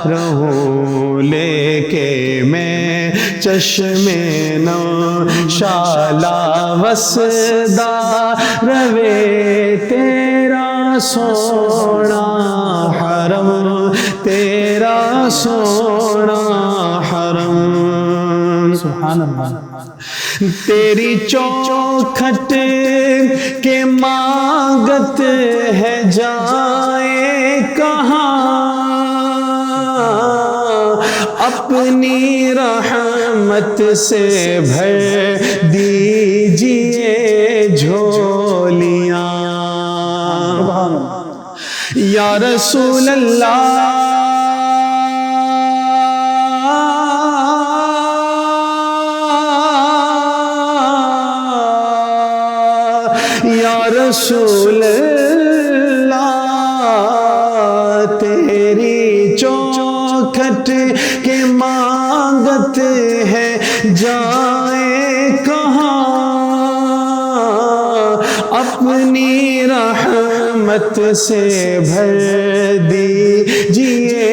رہوں لے کے میں چشم نم. شالا وسدا روے تیرا سونا حرم، تیرا سونا حرم. سبحان اللہ. تیری چوکھٹ کے مانگت ہے جائے کہاں، اپنی رحمت سے بھر دیجئے جھولیاں. یا رسول اللہ، یا رسول اللہ، رحمت سے بھر دیجئے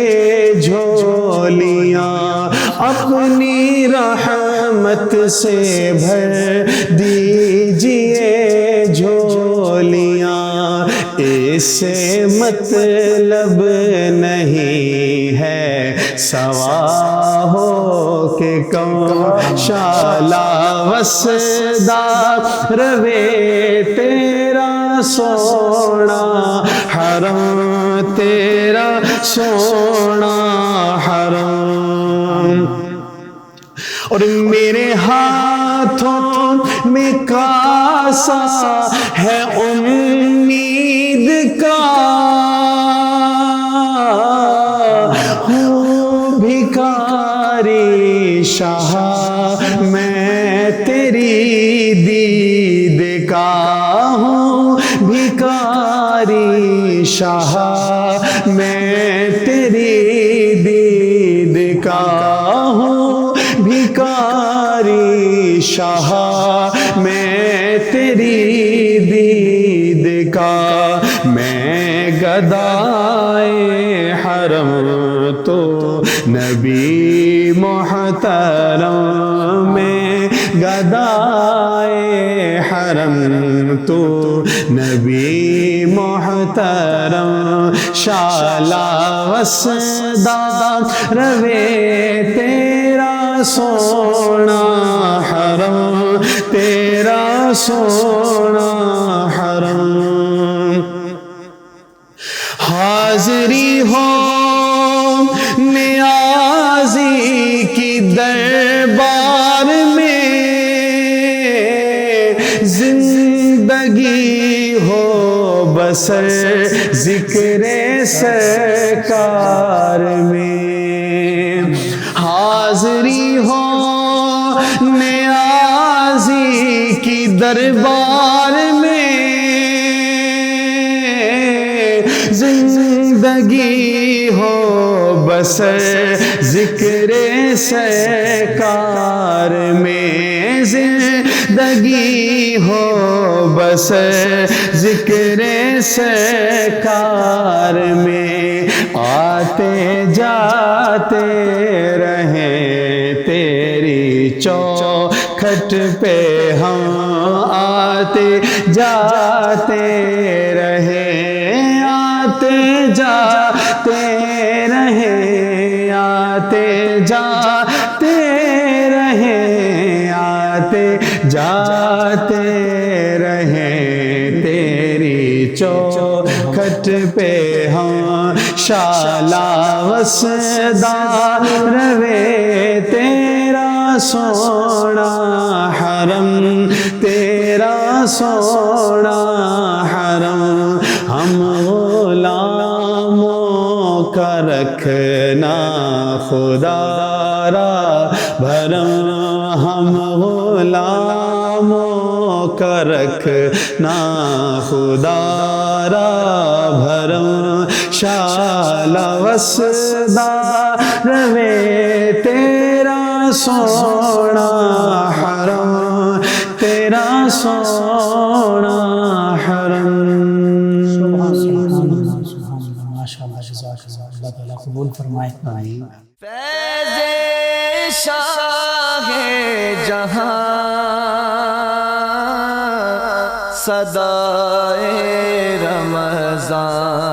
جھولیاں، اپنی رحمت سے بھر دیجئے جھولیاں، اس سے مطلب نہیں ہے سوا ہو کہ کون شالا وسدا روے تیرا سونا حرم، تیرا سونا حرم۔ اور میرے ہاتھوں میں کاسا ہے امید کا، ہوں بھکاری شاہ میں تیری دید کا، ہوں بھکاری شاہ میں تیری دید کا، ہوں بھکاری شاہ میں تیری دید کا۔ میں گدائے حرم تو نبی محترم، میں گدائے حرم تو نبی محترم، شالا وسدا روے تیرا سونا حرم، تیرا سونا حرم۔ حاضری ہو نیازی کی دربار میں، زندگی ہو بسر ذکر سرکار میں، حاضری ہو نیازی کی دربار میں، زندگی ہو بسر ذکر سرکار میں، زندگی ہو بسر ذکر سرکار میں، آتے جاتے رہیں تیری چوکھٹ پہ ہم، آتے جاتے رہیں، آتے جاتے رہیں، آتے جاتے رہیں، آتے جاتے رہیں تیری چوکھٹ پہ ہم، شالا وسدا روے تیرا سونا حرم، تیرا سونا حرم۔ ہم غلاموں کا رکھنا خدا را بھرم، ہم غلاموں کا رکھنا خدا را بھرم، شالا وسدا روے تیرا سونا حرم، تیرا سونا حرم۔ ماشاءاللہ، جزاک اللہ، اللہ تعالیٰ قبول فرمائے۔ فیض شاہ جہاں صدائے رمضان